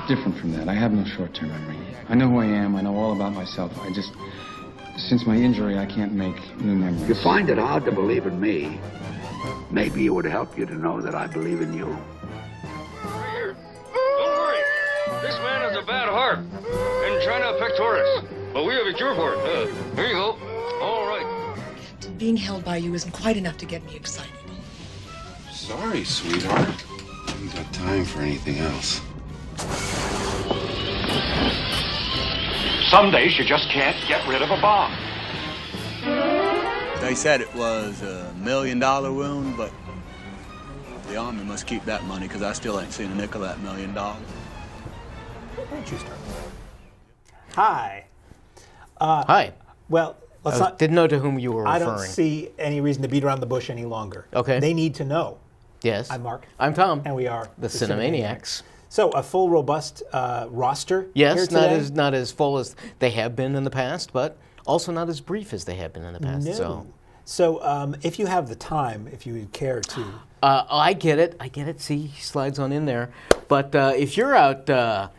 different from that. I have no short-term memory. I know who I am. I know all about myself. Since my injury, I can't make new memories. You find it hard to believe in me. Maybe it would help you to know that I believe in you. Right here. Don't worry. This man has a bad heart. Angina pectoris. But we have a cure for it. Here you go. All right. Being held by you isn't quite enough to get me excited. Sorry, sweetheart. I haven't got time for anything else. Some days you just can't get rid of a bomb. They said it was a $1 million wound, but the Army must keep that money because I still ain't seen a nickel of that $1 million. Why don't you start? Hi. Hi. Well, let's not. Didn't know to whom you were referring. I don't see any reason to beat around the bush any longer. Okay. They need to know. Yes. I'm Mark. I'm Tom. And we are the Cinemaniacs. So a full, robust roster. Yes, here today. not as full as they have been in the past, but also not as brief as they have been in the past. No. So if you have the time, if you would care to. I get it. See, he slides on in there. But if you're out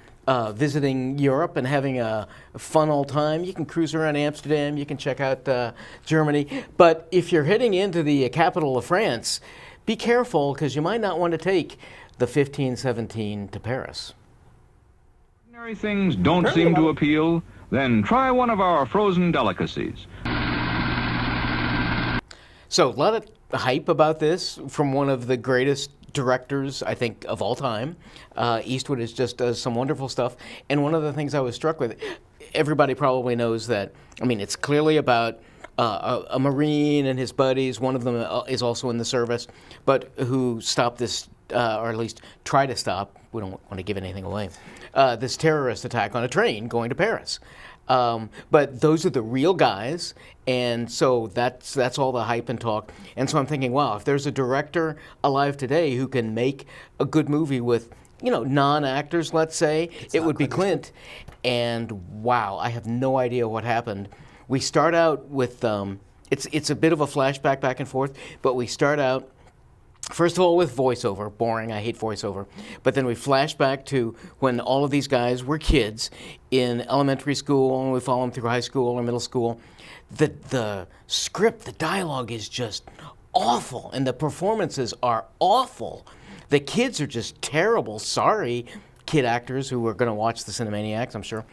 visiting Europe and having a fun old time, you can cruise around Amsterdam. You can check out Germany. But if you're heading into the capital of France, be careful because you might not want to take the 1517 to Paris. Ordinary things don't seem to appeal? Then try one of our frozen delicacies. So a lot of hype about this from one of the greatest directors, I think, of all time. Eastwood just does some wonderful stuff. And one of the things I was struck with, everybody probably knows that, I mean, it's clearly about a Marine and his buddies. One of them is also in the service, but who stopped this, or at least try to stop, we don't want to give anything away, this terrorist attack on a train going to Paris. But those are the real guys, and so that's all the hype and talk. And so I'm thinking, wow, if there's a director alive today who can make a good movie with, non-actors, let's say, it would be Clint. And wow, I have no idea what happened. We start out with, it's a bit of a flashback back and forth, but we start out, first of all, with voiceover. Boring, I hate voiceover. But then we flash back to when all of these guys were kids in elementary school, and we follow them through high school or middle school. The script, the dialogue is just awful, and the performances are awful. The kids are just terrible. Sorry, kid actors who are going to watch the Cinemaniacs, I'm sure.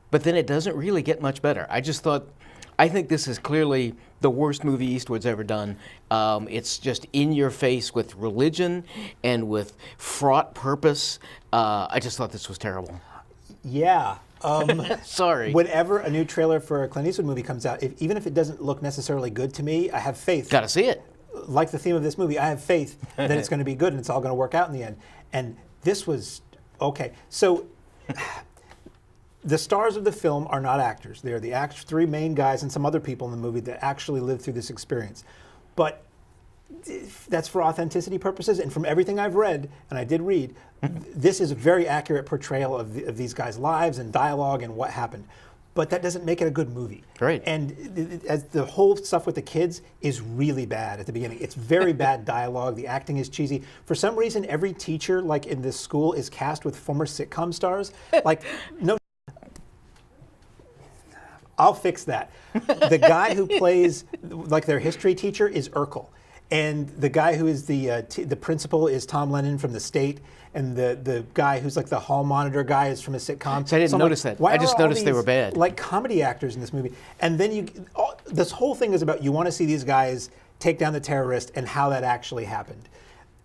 But then it doesn't really get much better. I think this is clearly the worst movie Eastwood's ever done. It's just in your face with religion and with fraught purpose. I just thought this was terrible. Yeah. Sorry. Whenever a new trailer for a Clint Eastwood movie comes out, even if it doesn't look necessarily good to me, I have faith. Gotta see it. Like the theme of this movie, I have faith that it's going to be good and it's all going to work out in the end. And this was okay. So the stars of the film are not actors. They're the three main guys and some other people in the movie that actually lived through this experience. But that's for authenticity purposes. And from everything I've read, and I did read, this is a very accurate portrayal of these guys' lives and dialogue and what happened. But that doesn't make it a good movie. Right. And as the whole stuff with the kids is really bad at the beginning. It's very bad dialogue. The acting is cheesy. For some reason, every teacher, like in this school, is cast with former sitcom stars. Like, no. I'll fix that. The guy who plays like their history teacher is Urkel. And the guy who is the principal is Tom Lennon from The State, and the guy who's like the hall monitor guy is from a sitcom. So I didn't notice that. I just noticed they were bad. Like comedy actors in this movie, and then this whole thing is about you want to see these guys take down the terrorist and how that actually happened.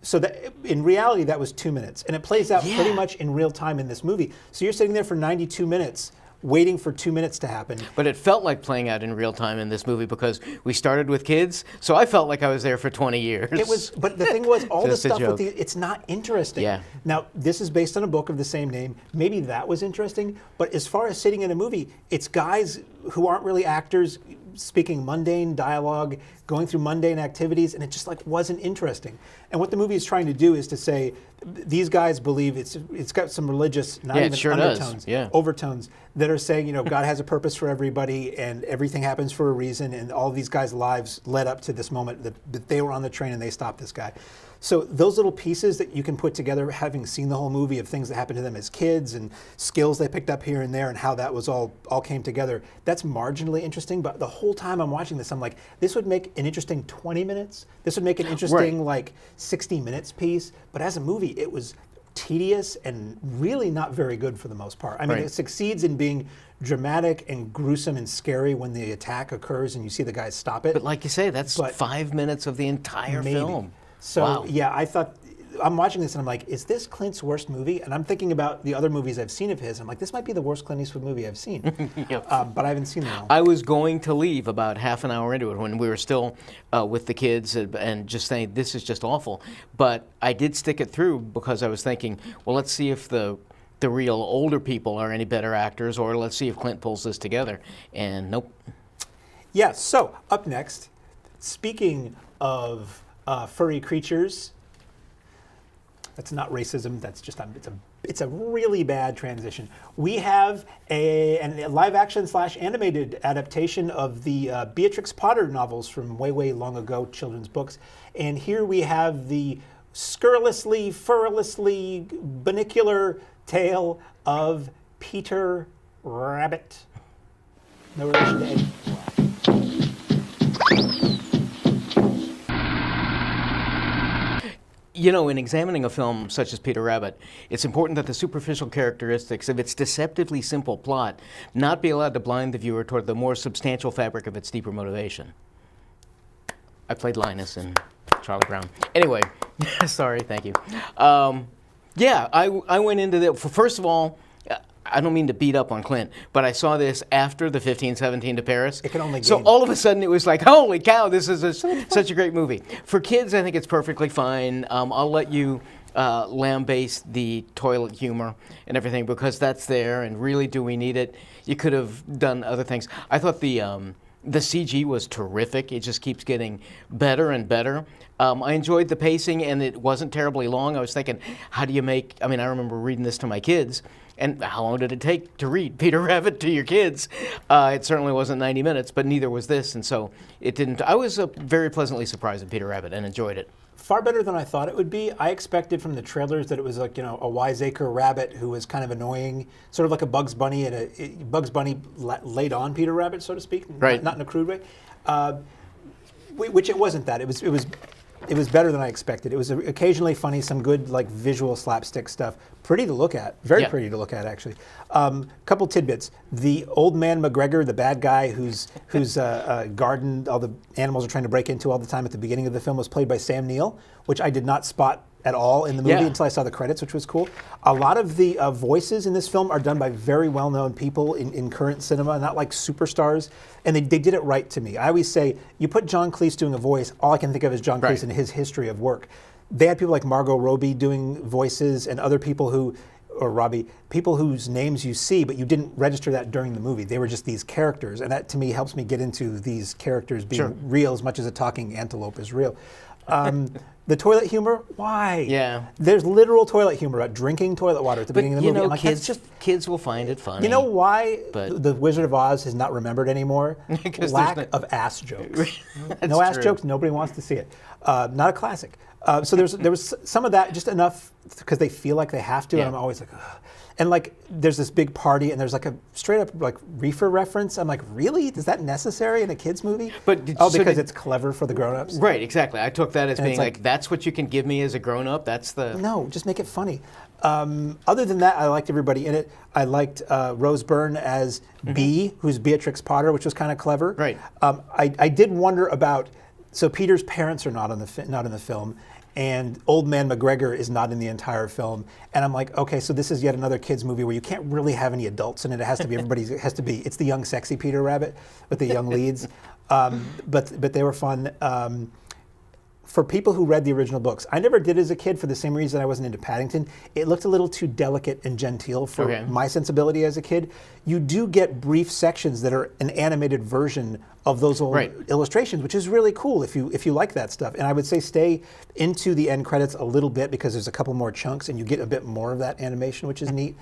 So that in reality that was 2 minutes, and it plays out pretty much in real time in this movie. So you're sitting there for 92 minutes. Waiting for 2 minutes to happen. But it felt like playing out in real time in this movie because we started with kids, so I felt like I was there for 20 years. It was, but the thing was, all the stuff with it's not interesting. Yeah. Now, this is based on a book of the same name. Maybe that was interesting, but as far as sitting in a movie, it's guys who aren't really actors speaking mundane dialogue, going through mundane activities, and it just like wasn't interesting. And what the movie is trying to do is to say these guys believe it's got some religious, not even sure undertones, does. overtones that are saying, God has a purpose for everybody and everything happens for a reason, and all these guys' lives led up to this moment that they were on the train and they stopped this guy. So those little pieces that you can put together, having seen the whole movie, of things that happened to them as kids and skills they picked up here and there and how that was all came together, that's marginally interesting. But the whole time I'm watching this, I'm like, this would make an interesting 20 minutes. This would make an interesting like 60 minutes piece. But as a movie, it was tedious and really not very good for the most part. I mean, it succeeds in being dramatic and gruesome and scary when the attack occurs and you see the guys stop it. But like you say, that's 5 minutes of the entire film. So yeah, I thought, I'm watching this and I'm like, is this Clint's worst movie? And I'm thinking about the other movies I've seen of his. I'm like, this might be the worst Clint Eastwood movie I've seen. But I haven't seen them all. I was going to leave about half an hour into it when we were still with the kids and just saying, this is just awful. But I did stick it through because I was thinking, well, let's see if the real older people are any better actors, or let's see if Clint pulls this together. And nope. Yeah, so up next, speaking of furry creatures. That's not racism. That's just it's a really bad transition. We have a live-action / animated adaptation of the Beatrix Potter novels from way long ago, children's books, and here we have the scurrilously, furrilessly, banicular tale of Peter Rabbit. No relation to Eddie. In examining a film such as Peter Rabbit, it's important that the superficial characteristics of its deceptively simple plot not be allowed to blind the viewer toward the more substantial fabric of its deeper motivation. I played Linus in Charlie Brown. Anyway, sorry, thank you. I went into the, first of all, I don't mean to beat up on Clint, but I saw this after the 15-17 to Paris. It can only gain. So all of a sudden it was like, holy cow, this is such a great movie. For kids, I think it's perfectly fine. I'll let you lambaste the toilet humor and everything because that's there, and really, do we need it? You could have done other things. I thought the CG was terrific. It just keeps getting better and better. I enjoyed the pacing, and it wasn't terribly long. I was thinking, how do you make, I remember reading this to my kids, and how long did it take to read Peter Rabbit to your kids? It certainly wasn't 90 minutes, but neither was this, and so it didn't. I was very pleasantly surprised at Peter Rabbit and enjoyed it. Far better than I thought it would be. I expected from the trailers that it was like, a wiseacre rabbit who was kind of annoying, sort of like a Bugs Bunny, and Bugs Bunny laid on Peter Rabbit, so to speak, right. Not in a crude way. Which it wasn't that. It was better than I expected. It was occasionally funny, some good visual slapstick stuff. Pretty to look at, very pretty to look at actually. Couple tidbits: the old man McGregor, the bad guy whose garden all the animals are trying to break into all the time at the beginning of the film, was played by Sam Neill, which I did not spot at all in the movie until I saw the credits, which was cool. A lot of the voices in this film are done by very well-known people in current cinema, not like superstars, and they did it right to me. I always say, you put John Cleese doing a voice, all I can think of is John Cleese and his history of work. They had people like Margot Robbie doing voices and other people people whose names you see, but you didn't register that during the movie. They were just these characters, and that to me helps me get into these characters being real as much as a talking antelope is real. The toilet humor, why? Yeah. There's literal toilet humor about drinking toilet water at the beginning of the movie. Like, kids will find it funny. You know why the Wizard of Oz is not remembered anymore? Lack of ass jokes. No ass jokes, nobody wants to see it. Not a classic. So there was some of that, just enough because they feel like they have to, and I'm always like, ugh. And there's this big party, and there's a straight up reefer reference. I'm like, really? Is that necessary in a kids movie? Because it's clever for the grown-ups. Right, exactly. I took that as being that's what you can give me as a grown-up. No, just make it funny. Other than that, I liked everybody in it. I liked Rose Byrne as Bee, who's Beatrix Potter, which was kind of clever. Right. I did wonder about. So Peter's parents are not in the film, and Old Man McGregor is not in the entire film. And I'm like, okay, so this is yet another kids movie where you can't really have any adults in it. It has to be it's the young sexy Peter Rabbit with the young leads. But they were fun. for people who read the original books, I never did as a kid for the same reason I wasn't into Paddington. It looked a little too delicate and genteel for my sensibility as a kid. You do get brief sections that are an animated version of those old illustrations, which is really cool if you like that stuff. And I would say stay into the end credits a little bit because there's a couple more chunks and you get a bit more of that animation, which is neat.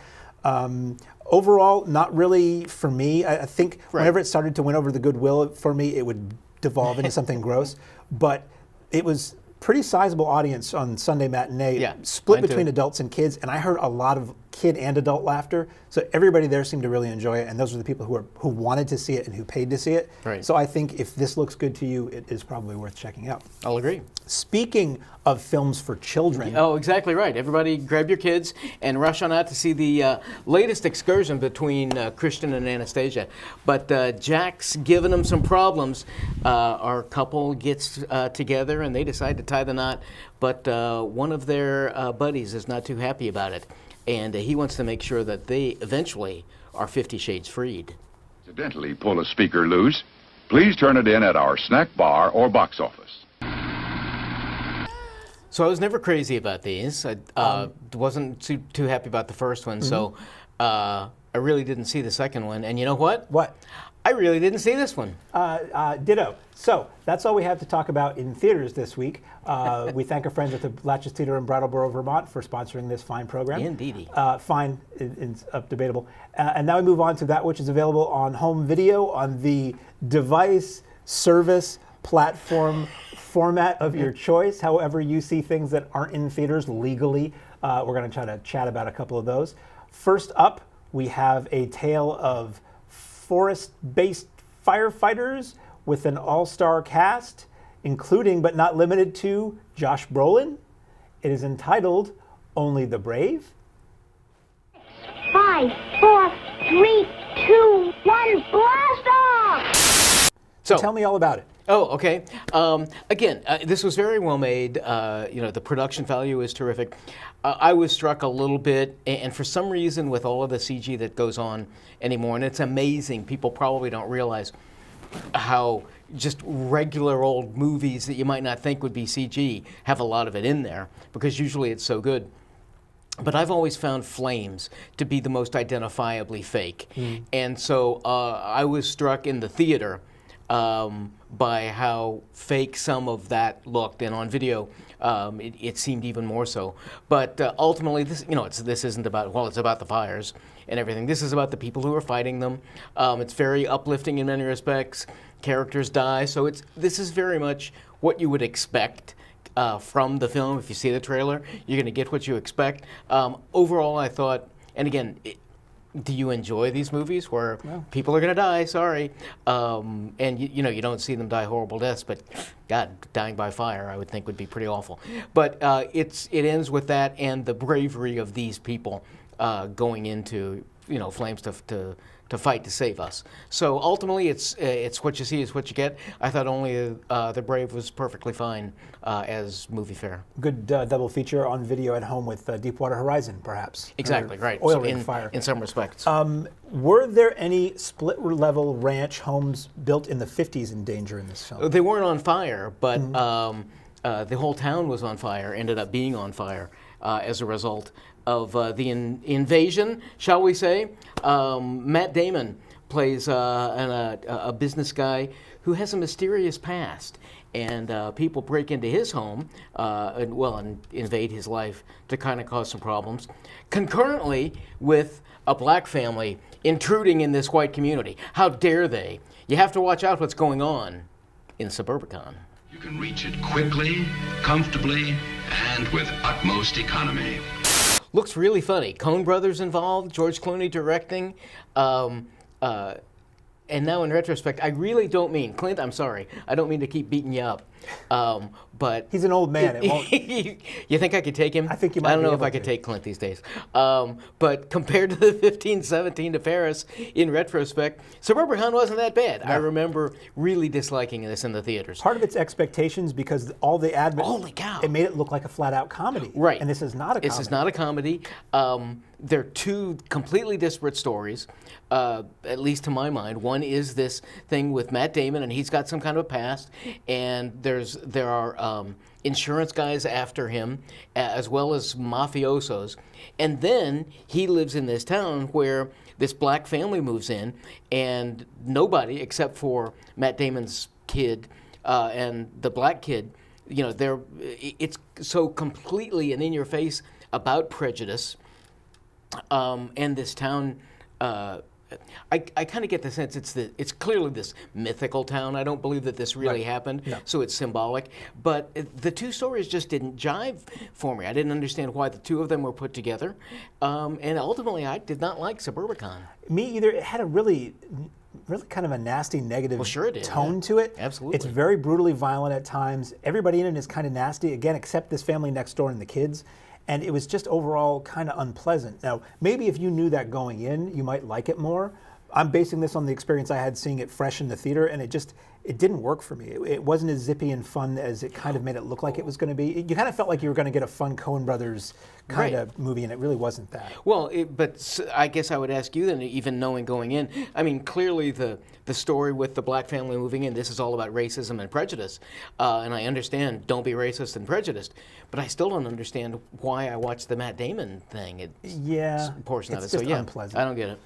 Overall, not really for me. I think whenever it started to win over the goodwill for me, it would devolve into something gross. But it was pretty sizable audience on Sunday matinee, split between adults and kids, and I heard a lot of kid and adult laughter. So everybody there seemed to really enjoy it, and those are the people who wanted to see it and who paid to see it. Right. So I think if this looks good to you, it is probably worth checking out. I'll agree. Speaking of films for children. Oh, exactly right. Everybody grab your kids and rush on out to see the latest excursion between Christian and Anastasia. But Jack's giving them some problems. Our couple gets together and they decide to tie the knot, but one of their buddies is not too happy about it. And he wants to make sure that they eventually are 50 Shades freed. Accidentally pull a speaker loose, please turn it in at our snack bar or box office. So I was never crazy about these. I wasn't too happy about the first one, so I really didn't see the second one. And you know what? What? I really didn't see this one. Ditto. So that's all we have to talk about in theaters this week. We thank our friends at the Latches Theater in Brattleboro, Vermont for sponsoring this fine program. Indeedy. Fine, it's debatable. And now we move on to that which is available on home video on the device, service, platform, format of your choice, however you see things that aren't in theaters legally. We're going to try to chat about a couple of those. First up, we have a tale of forest-based firefighters with an all-star cast, including but not limited to Josh Brolin. It is entitled Only the Brave. 5, 4, 3, 2, 1, blast off! So tell me all about it. Oh, okay. Again, this was very well made. The production value is terrific. I was struck a little bit, and for some reason, with all of the CG that goes on anymore, and it's amazing, people probably don't realize how just regular old movies that you might not think would be CG have a lot of it in there, because usually it's so good. But I've always found flames to be the most identifiably fake. And so I was struck in the theater by how fake some of that looked, and on video it seemed even more so. But ultimately, this isn't about, it's about the fires and everything. This is about the people who are fighting them. It's very uplifting in many respects. Characters die, so this is very much what you would expect from the film. If you see the trailer, you're going to get what you expect. Overall, I thought, and again, do you enjoy these movies where people are going to die? Sorry, and you don't see them die horrible deaths, but God, dying by fire, I would think would be pretty awful. But it ends with that and the bravery of these people going into flames to fight to save us. So ultimately, it's what you see is what you get. I thought Only the Brave was perfectly fine as movie fare. Good double feature on video at home with Deepwater Horizon, perhaps. Exactly, right. Oil So rig fire. In some respects. Were there any split-level ranch homes built in the 50s in danger in this film? They weren't on fire, but the whole town was on fire, ended up being on fire as a result of the invasion, shall we say. Matt Damon plays a business guy who has a mysterious past, and people break into his home and invade his life to kind of cause some problems, concurrently with a black family intruding in this white community. How dare they? You have to watch out what's going on in Suburbicon. You can reach it quickly, comfortably, and with utmost economy. Looks really funny. Coen Brothers involved, George Clooney directing. And now in retrospect, I really don't mean, Clint, I'm sorry, I don't mean to keep beating you up. But he's an old man. You think I could take him? I think you might. I don't know if I could take Clint these days. But compared to the 15-17 to Paris, in retrospect, Suburbicon wasn't that bad. No. I remember really disliking this in the theaters. Part of its expectations because all the admin. Holy cow! It made it look like a flat-out comedy. Right. And this is not a comedy. This is not a comedy. they're two completely disparate stories, at least to my mind. One is this thing with Matt Damon, and he's got some kind of a past, and there are insurance guys after him, as well as mafiosos. And then he lives in this town where this black family moves in, and nobody except for Matt Damon's kid and the black kid, it's so completely and in your face about prejudice. And this town, I kind of get the sense it's clearly this mythical town. I don't believe that this really happened, so it's symbolic. But the two stories just didn't jive for me. I didn't understand why the two of them were put together. And ultimately, I did not like Suburbicon. Me either. It had a really kind of a nasty, negative tone to it. Absolutely. It's very brutally violent at times. Everybody in it is kind of nasty, again, except this family next door and the kids. And it was just overall kind of unpleasant. Now, maybe if you knew that going in, you might like it more. I'm basing this on the experience I had seeing it fresh in the theater, and it didn't work for me. It wasn't as zippy and fun as it kind of made it look like it was going to be. You kind of felt like you were going to get a fun Coen Brothers kind of movie, and it really wasn't that. Well, but I guess I would ask you then, even knowing going in, I mean, clearly the story with the black family moving in, this is all about racism and prejudice. And I understand, don't be racist and prejudiced, but I still don't understand why I watched the Matt Damon thing. Portion of it. Just so unpleasant. I don't get it.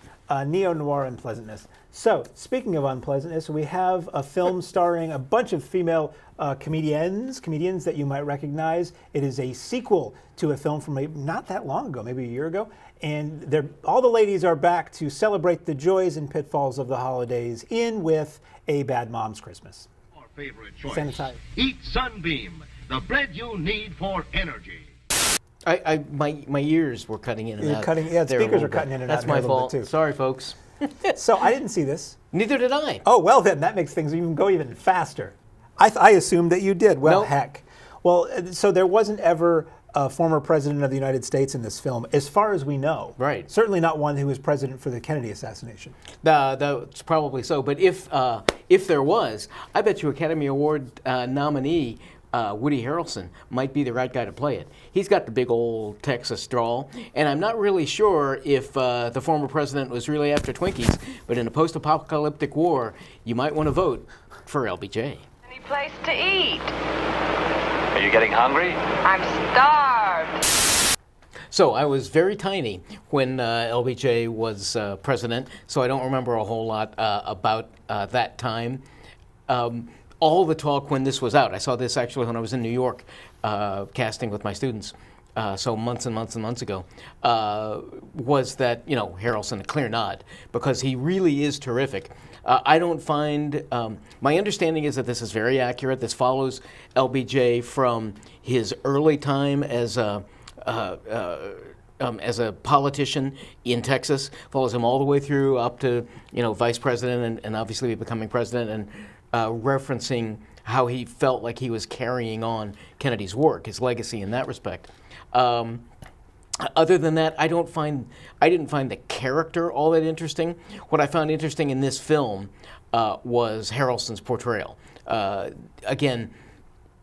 Neo-noir unpleasantness. So, speaking of unpleasantness, we have a film starring a bunch of female comedians that you might recognize. It is a sequel to a film from not that long ago, maybe a year ago. And all the ladies are back to celebrate the joys and pitfalls of the holidays with A Bad Mom's Christmas. Our favorite choice. Sanitize. Eat Sunbeam, the bread you need for energy. My ears were cutting in and out. Speakers are cutting in and out. That's my fault. Too. Sorry, folks. So I didn't see this. Neither did I. Oh, well then, that makes things go even faster. I assumed that you did. Well, heck. Well, so there wasn't ever a former president of the United States in this film, as far as we know. Right. Certainly not one who was president for the Kennedy assassination. That's probably so. But if there was, I bet you Academy Award nominee Woody Harrelson might be the right guy to play it. He's got the big old Texas drawl, and I'm not really sure if the former president was really after Twinkies, but in a post-apocalyptic war, you might want to vote for LBJ. Any place to eat? Are you getting hungry? I'm starved. So I was very tiny when LBJ was president, so I don't remember a whole lot about that time. All the talk when this was out, I saw this actually when I was in New York casting with my students, so months and months and months ago, was that, Harrelson, a clear nod, because he really is terrific. I don't find, my understanding is that this is very accurate. This follows LBJ from his early time as a politician in Texas, follows him all the way through up to, vice president and obviously becoming president, and referencing how he felt like he was carrying on Kennedy's work, his legacy in that respect. Other than that, I didn't find the character all that interesting. What I found interesting in this film was Harrelson's portrayal. Again,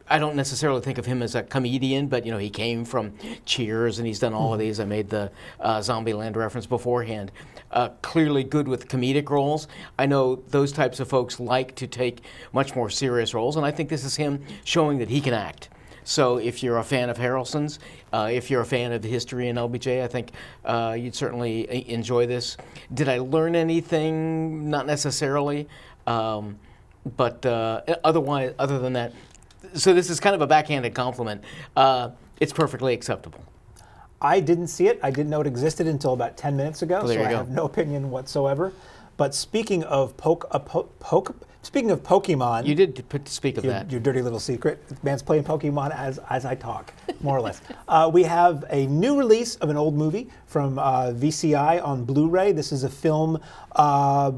I don't necessarily think of him as a comedian, but he came from Cheers and he's done all of these. I made the Zombieland reference beforehand. Clearly good with comedic roles. I know those types of folks like to take much more serious roles, and I think this is him showing that he can act. So if you're a fan of Harrelson's, if you're a fan of the history in LBJ, I think you'd certainly enjoy this. Did I learn anything? Not necessarily, but other than that, so this is kind of a backhanded compliment. It's perfectly acceptable. I didn't see it. I didn't know it existed until about 10 minutes ago, so I have no opinion whatsoever. But speaking of Pokemon, you did speak of that. Your dirty little secret. The man's playing Pokemon as I talk, more or less. We have a new release of an old movie from VCI on Blu-ray. This is a film about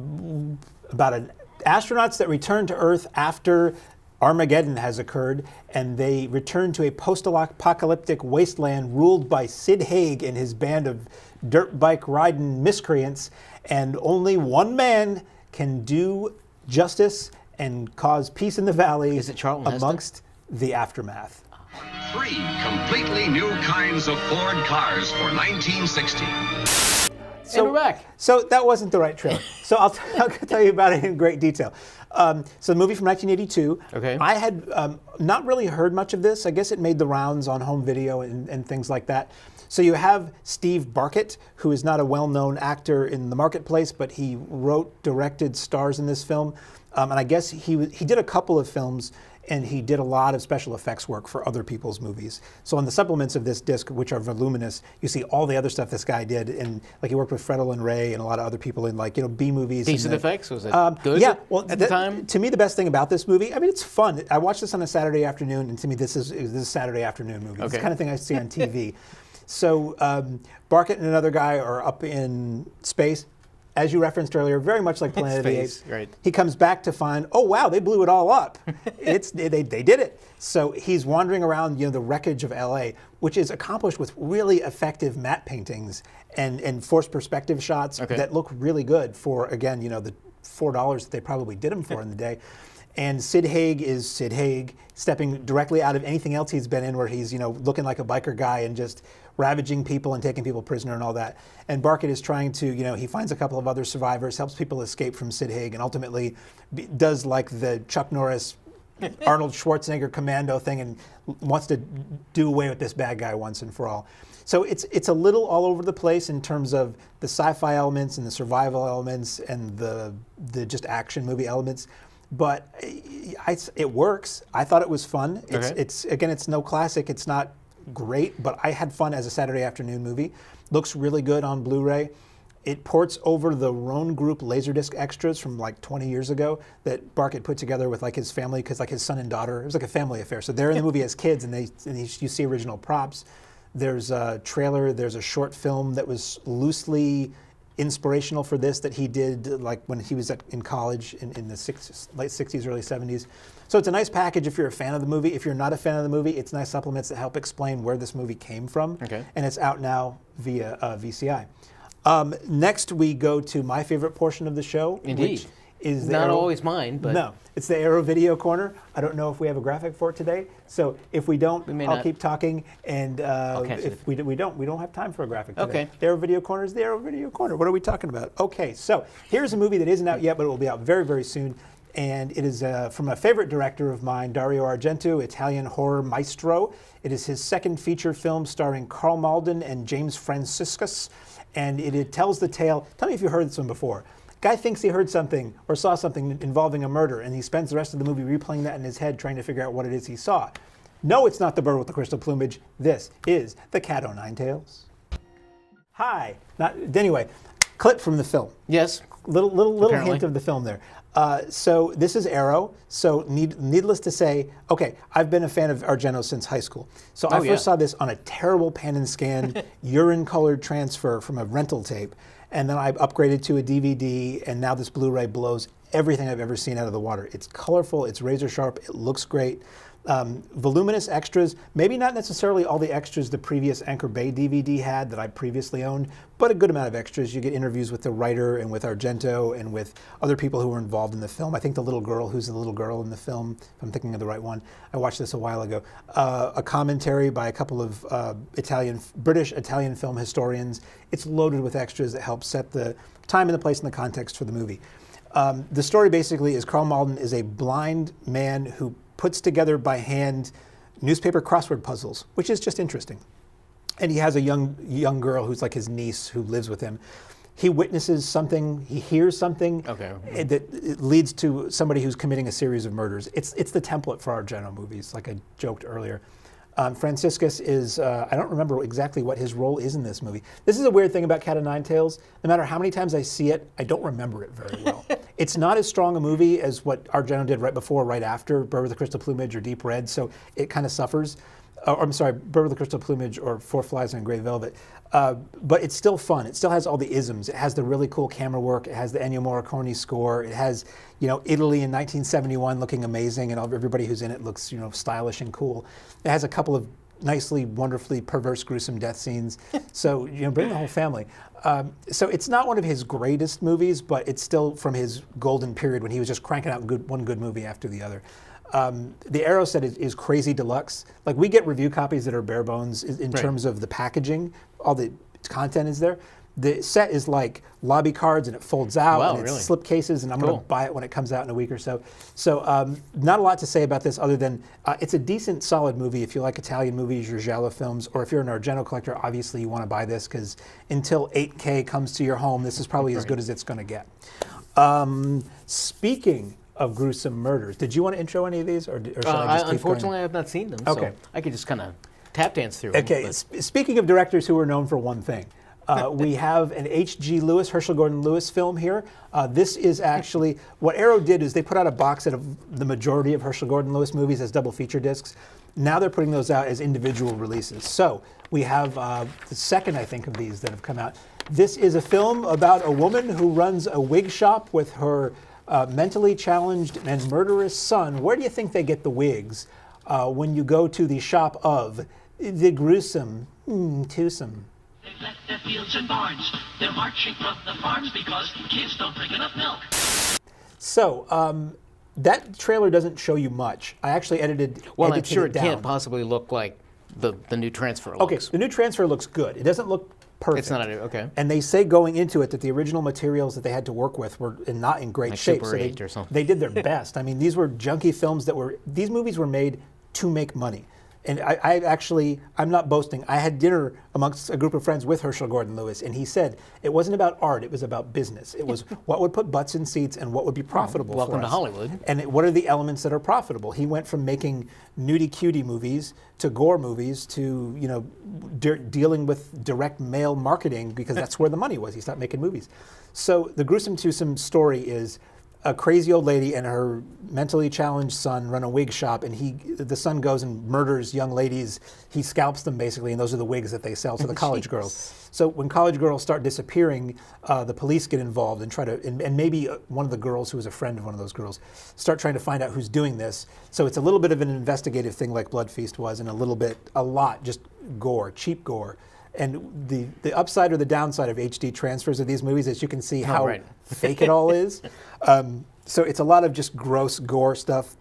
astronauts that return to Earth after Armageddon has occurred, and they return to a post-apocalyptic wasteland ruled by Sid Haig and his band of dirt bike riding miscreants, and only one man can do justice and cause peace in the valley amongst the aftermath. 3 completely new kinds of Ford cars for 1960. So, and we're back. So that wasn't the right trailer. So I'll tell you about it in great detail. So the movie from 1982. Okay. I had not really heard much of this. I guess it made the rounds on home video and things like that. So you have Steve Barkett, who is not a well-known actor in the marketplace, but he wrote, directed, stars in this film. And I guess he did a couple of films, and he did a lot of special effects work for other people's movies. So on the supplements of this disc, which are voluminous, you see all the other stuff this guy did, and like he worked with Fredel and Ray and a lot of other people in B movies. Decent effects, was it good? Yeah, well, at the time. To me, the best thing about this movie, I mean, it's fun. I watched this on a Saturday afternoon, and to me, this is a Saturday afternoon movie. It's the kind of thing I see on TV. So Barkett and another guy are up in space. As you referenced earlier, very much like Planet of the Apes. Right. He comes back to find, oh wow, they blew it all up. They did it. So he's wandering around, the wreckage of LA, which is accomplished with really effective matte paintings and forced perspective shots that look really good for, again, the $4 that they probably did them for in the day. And Sid Haig is Sid Haig, stepping directly out of anything else he's been in, where he's looking like a biker guy and just ravaging people and taking people prisoner and all that. And Barkett is trying to, he finds a couple of other survivors, helps people escape from Sid Haig, and ultimately does like the Chuck Norris, Arnold Schwarzenegger commando thing and wants to do away with this bad guy once and for all. So it's a little all over the place in terms of the sci-fi elements and the survival elements and the just action movie elements. But it works. I thought it was fun. It's no classic. It's not great, but I had fun as a Saturday afternoon movie. Looks really good on Blu-ray. It ports over the Roan Group Laserdisc extras from like 20 years ago that Barkett put together with like his family, because like his son and daughter, it was like a family affair. So they're in the movie as kids, and you see original props. There's a trailer. There's a short film that was loosely inspirational for this that he did like when he was in college in the late 60s, early 70s. So it's a nice package if you're a fan of the movie. If you're not a fan of the movie, it's nice supplements that help explain where this movie came from. And it's out now via VCI. Next, we go to my favorite portion of the show. Indeed. Which is not always mine, but... No, it's the Arrow Video Corner. I don't know if we have a graphic for it today. So if we don't, I'll keep talking. And if we don't have time for a graphic today. Okay. The Arrow Video Corner is the Arrow Video Corner. What are we talking about? Okay, so here's a movie that isn't out yet, but it will be out very, very soon. And it is from a favorite director of mine, Dario Argento, Italian horror maestro. It is his second feature film starring Carl Malden and James Franciscus. And it tells the tale. Tell me if you heard this one before. Guy thinks he heard something or saw something involving a murder, and he spends the rest of the movie replaying that in his head, trying to figure out what it is he saw. No, it's not the bird with the crystal plumage. This is the cat o' nine tails. Hi. Anyway, clip from the film. Yes. Little hint of the film there. So this is Arrow. So needless to say, okay, I've been a fan of Argento since high school. So I first saw this on a terrible pan and scan, urine-colored transfer from a rental tape. And then I upgraded to a DVD, and now this Blu-ray blows everything I've ever seen out of the water. It's colorful, it's razor sharp, it looks great. Voluminous extras, maybe not necessarily all the extras the previous Anchor Bay DVD had that I previously owned, but a good amount of extras. You get interviews with the writer and with Argento and with other people who were involved in the film. I think the little girl who's the little girl in the film, if I'm thinking of the right one. I watched this a while ago. A commentary by a couple of British Italian film historians. It's loaded with extras that help set the time and the place and the context for the movie. The story basically is Carl Malden is a blind man who puts together by hand newspaper crossword puzzles, which is just interesting. And he has a young girl who's like his niece who lives with him. He witnesses something, he hears something that it leads to somebody who's committing a series of murders. It's the template for Argento movies, like I joked earlier. Franciscus is, I don't remember exactly what his role is in this movie. This is a weird thing about Cat o' Nine Tails. No matter how many times I see it, I don't remember it very well. It's not as strong a movie as what Argento did right before, right after Bird with the Crystal Plumage or Deep Red, so it kind of suffers. I'm sorry, Bird with the Crystal Plumage or Four Flies on Grey Velvet. But it's still fun. It still has all the isms. It has the really cool camera work. It has the Ennio Morricone score. It has, Italy in 1971 looking amazing, and everybody who's in it looks, stylish and cool. It has a couple of nicely, wonderfully perverse, gruesome death scenes. So, bring the whole family. So it's not one of his greatest movies, but it's still from his golden period when he was just cranking out one good movie after the other. The Arrow set is crazy deluxe. Like, we get review copies that are bare bones in terms of the packaging. All the content is there. The set is like lobby cards, and it folds out, and it's slip cases, and I'm going to buy it when it comes out in a week or so. So not a lot to say about this other than it's a decent, solid movie if you like Italian movies or giallo films, or if you're an Argento collector, obviously you want to buy this, because until 8K comes to your home, this is probably as good as it's going to get. Speaking of gruesome murders, did you want to intro any of these, or should I just keep unfortunately, going? I have not seen them, Okay. so I could just kind of tap dance through them. Okay, speaking of directors who are known for one thing, we have an H.G. Lewis, Herschel Gordon Lewis film here. This is actually, what Arrow did is they put out a box set of the majority of Herschel Gordon Lewis movies as double feature discs. Now they're putting those out as individual releases. So we have the second, I think, of these that have come out. This is a film about a woman who runs a wig shop with her mentally challenged and murderous son. Where do you think they get the wigs when you go to the shop of the Gruesome Twosome? They've left their fields and barns. They're marching from the farms because kids don't drink enough milk. So, that trailer doesn't show you much. I actually edited I'm sure it down. can't possibly look like the new transfer looks. Okay, the new transfer looks good. It doesn't look perfect. It's not, okay. And they say going into it that the original materials that they had to work with were not in great Like shape. Super so 8 or something. They did their best. I mean, these were junky films these movies were made to make money. And I'm not boasting. I had dinner amongst a group of friends with Herschel Gordon Lewis, and he said it wasn't about art, it was about business. It was what would put butts in seats and what would be profitable Welcome for to us. Hollywood. And what are the elements that are profitable? He went from making nudie cutie movies to gore movies to, dealing with direct mail marketing, because that's where the money was. He stopped making movies. So the Gruesome Twosome story is a crazy old lady and her mentally challenged son run a wig shop, and the son goes and murders young ladies. He scalps them, basically, and those are the wigs that they sell to the college girls. So when college girls start disappearing, the police get involved and try to, and maybe one of the girls who was a friend of one of those girls, start trying to find out who's doing this. So it's a little bit of an investigative thing like Blood Feast was, and a lot, just gore, cheap gore. And the upside or the downside of HD transfers of these movies is you can see how fake it all is. So it's a lot of just gross gore stuff,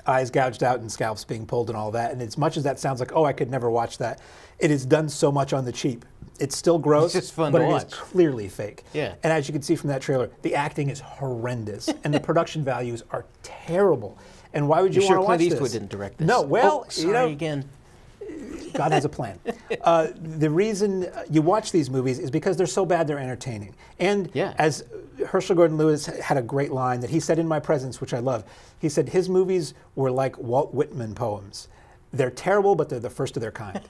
eyes gouged out and scalps being pulled and all that. And as much as that sounds like, oh, I could never watch that, it is done so much on the cheap. It's still gross, it's just fun but to it watch. is clearly fake. Yeah. And as you can see from that trailer, the acting is horrendous and the production values are terrible. And why would you want to watch Clint this? Eastwood didn't direct this? No, well, sorry again. God has a plan. The reason you watch these movies is because they're so bad they're entertaining. And as Herschel Gordon Lewis had a great line that he said in My Presence, which I love, he said his movies were like Walt Whitman poems. They're terrible, but they're the first of their kind.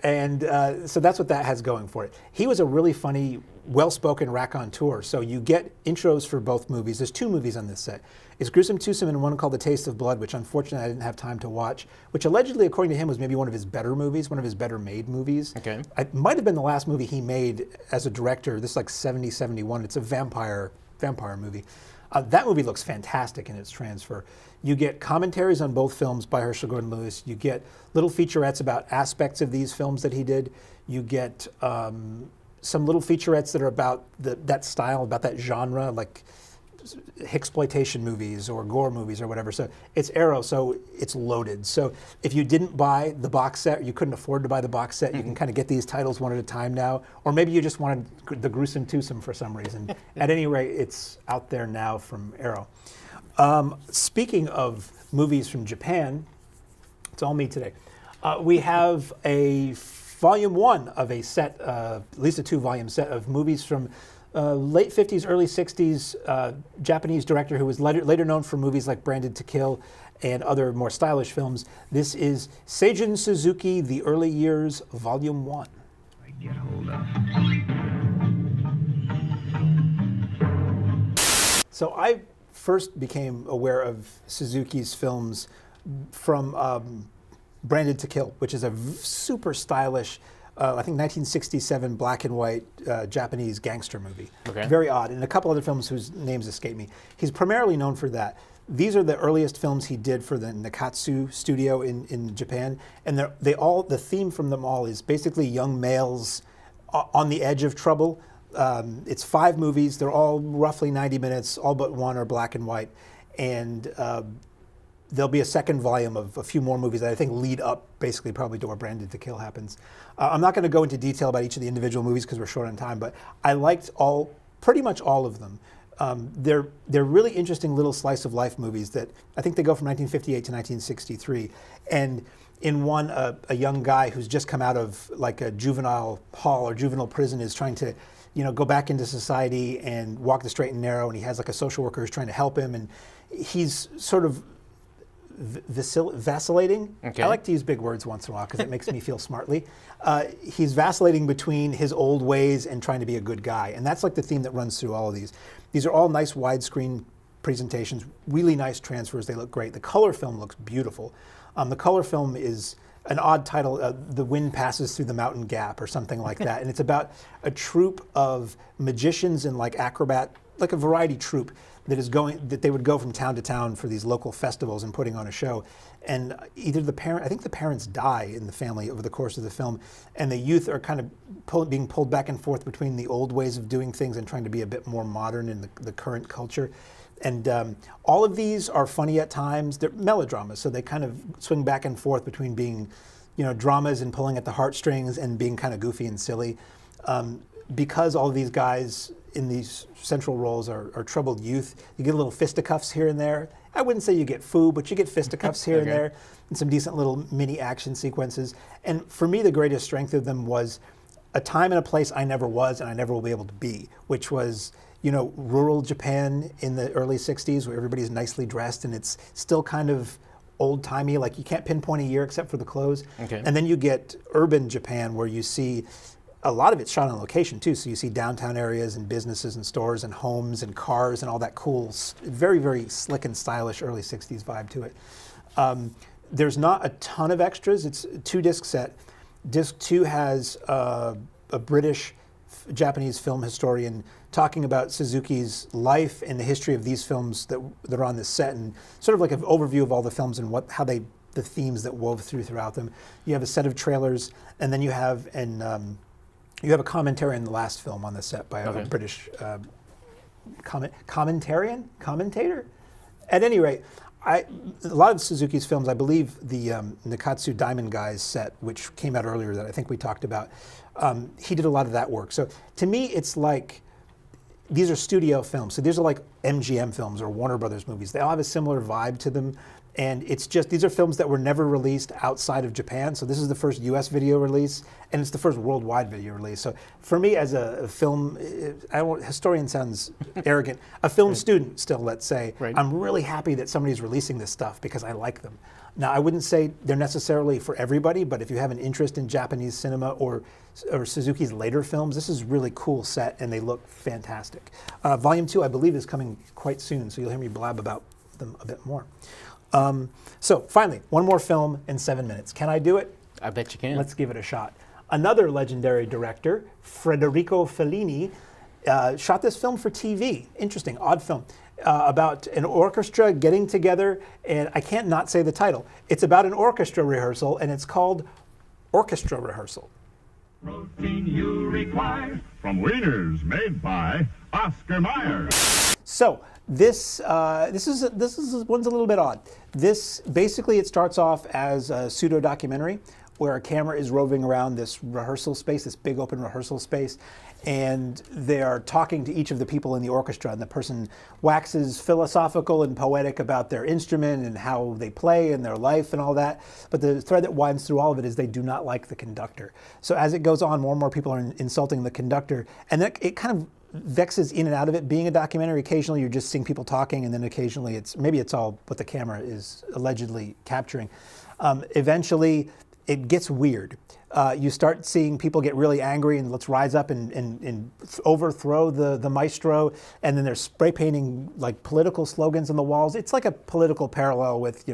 And so that's what that has going for it. He was a really funny, well-spoken raconteur, so you get intros for both movies. There's two movies on this set. It's Gruesome Twosome and one called The Taste of Blood, which unfortunately I didn't have time to watch, which allegedly, according to him, was maybe one of his better movies, one of his better made movies. Okay. It might have been the last movie he made as a director. This is like 70, 71. It's a vampire movie. That movie looks fantastic in its transfer. You get commentaries on both films by Herschel Gordon Lewis. You get little featurettes about aspects of these films that he did. You get some little featurettes that are about that style, about that genre, like exploitation movies or gore movies or whatever. So it's Arrow, so it's loaded. So if you didn't buy the box set, you couldn't afford to buy the box set, you can kind of get these titles one at a time now. Or maybe you just wanted the Gruesome Twosome for some reason. At any rate, it's out there now from Arrow. Speaking of movies from Japan, it's all me today. We have a volume 1 of a set, at least a 2-volume set of movies from late 50s, early 60s Japanese director who was later known for movies like Branded to Kill and other more stylish films. This is Seijun Suzuki, The Early Years, Volume 1. Get hold of. So I first became aware of Suzuki's films from Branded to Kill, which is a super stylish, I think 1967 black and white Japanese gangster movie. Okay. Very odd. And a couple other films whose names escape me. He's primarily known for that. These are the earliest films he did for the Nakatsu studio in Japan. And the theme from them all is basically young males on the edge of trouble. It's 5 movies. They're all roughly 90 minutes. All but one are black and white. And there'll be a second volume of a few more movies that I think lead up basically probably to where Branded to Kill happens. I'm not going to go into detail about each of the individual movies because we're short on time, but I liked pretty much all of them. They're really interesting little slice of life movies that I think they go from 1958 to 1963. And in one, a young guy who's just come out of like a juvenile hall or juvenile prison is trying to, go back into society and walk the straight and narrow. And he has like a social worker who's trying to help him, and he's sort of vacillating. Okay. I like to use big words once in a while because it makes me feel smartly. He's vacillating between his old ways and trying to be a good guy. And that's like the theme that runs through all of these. These are all nice widescreen presentations, really nice transfers. They look great. The color film looks beautiful. The color film is an odd title, The Wind Passes Through the Mountain Gap or something like that. And it's about a troupe of magicians and like acrobat, like a variety troupe that they would go from town to town for these local festivals and putting on a show. And either I think the parents die in the family over the course of the film, and the youth are kind of being pulled back and forth between the old ways of doing things and trying to be a bit more modern in the current culture. And all of these are funny at times. They're melodramas, so they kind of swing back and forth between being, dramas and pulling at the heartstrings and being kind of goofy and silly. Because all of these guys in these central roles are troubled youth, you get a little fisticuffs here and there. I wouldn't say you get foo, but you get fisticuffs here and there, and some decent little mini action sequences. And for me, the greatest strength of them was a time and a place I never was and I never will be able to be, which was, rural Japan in the early 60s where everybody's nicely dressed and it's still kind of old-timey, like you can't pinpoint a year except for the clothes. Okay. And then you get urban Japan where you see a lot of it's shot on location too. So you see downtown areas and businesses and stores and homes and cars and all that cool, very, very slick and stylish early 60s vibe to it. There's not a ton of extras. It's a 2-disc set. Disc 2 has a British Japanese film historian talking about Suzuki's life and the history of these films that are on this set, and sort of like an overview of all the films and the themes that wove throughout them. You have a set of trailers, and then you have a commentary on the last film on the set by a British commentator. At any rate, a lot of Suzuki's films, I believe the Nikatsu Diamond Guys set, which came out earlier that I think we talked about, he did a lot of that work. So to me, it's like, these are studio films. So these are like MGM films or Warner Brothers movies. They all have a similar vibe to them. And it's just, these are films that were never released outside of Japan. So this is the first US video release, and it's the first worldwide video release. So for me as a film, historian sounds arrogant, a film student still, let's say, I'm really happy that somebody's releasing this stuff because I like them. Now, I wouldn't say they're necessarily for everybody, but if you have an interest in Japanese cinema or Suzuki's later films, this is a really cool set and they look fantastic. Volume 2, I believe, is coming quite soon, so you'll hear me blab about them a bit more. So finally, one more film in 7 minutes. Can I do it? I bet you can. Let's give it a shot. Another legendary director, Federico Fellini, shot this film for TV. Interesting, odd film. About an orchestra getting together, and I can't not say the title. It's about an orchestra rehearsal, and it's called Orchestra Rehearsal. Protein you require from wieners made by Oscar Mayer. So this one's a little bit odd. This basically, it starts off as a pseudo documentary where a camera is roving around this rehearsal space, this big open rehearsal space, and they are talking to each of the people in the orchestra, and the person waxes philosophical and poetic about their instrument and how they play and their life and all that. But the thread that winds through all of it is they do not like the conductor. So as it goes on, more and more people are insulting the conductor, and then it kind of vexes in and out of it being a documentary. Occasionally you're just seeing people talking, and then occasionally maybe it's all what the camera is allegedly capturing. Eventually it gets weird. You start seeing people get really angry and let's rise up and overthrow the maestro, and then they're spray painting like political slogans on the walls. It's like a political parallel with,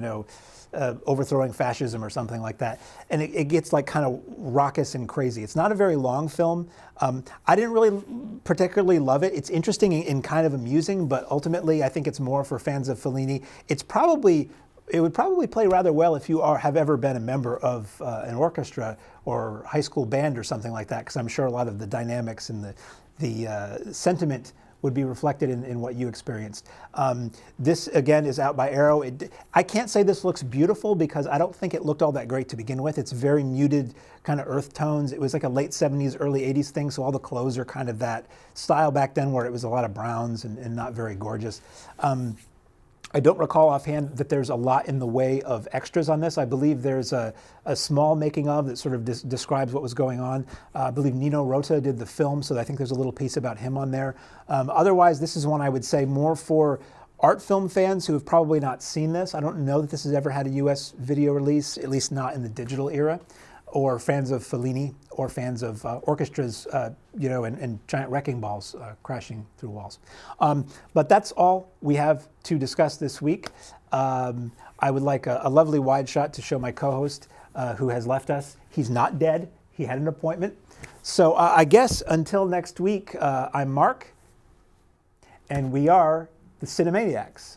overthrowing fascism or something like that. And it gets like kind of raucous and crazy. It's not a very long film. I didn't really particularly love it. It's interesting and kind of amusing, but ultimately I think it's more for fans of Fellini. It would probably play rather well if you have ever been a member of an orchestra or high school band or something like that, because I'm sure a lot of the dynamics and the sentiment would be reflected in what you experienced. This, again, is out by Arrow. I can't say this looks beautiful because I don't think it looked all that great to begin with. It's very muted kind of earth tones. It was like a late 70s, early 80s thing, so all the clothes are kind of that style back then where it was a lot of browns and not very gorgeous. I don't recall offhand that there's a lot in the way of extras on this. I believe there's a small making of that sort of describes what was going on. I believe Nino Rota did the film, so I think there's a little piece about him on there. Otherwise, this is one I would say more for art film fans who have probably not seen this. I don't know that this has ever had a US video release, at least not in the digital era, or fans of Fellini, or fans of orchestras, and giant wrecking balls crashing through walls. But that's all we have to discuss this week. I would like a lovely wide shot to show my co-host who has left us. He's not dead. He had an appointment. So I guess until next week, I'm Mark, and we are the Cinemaniacs.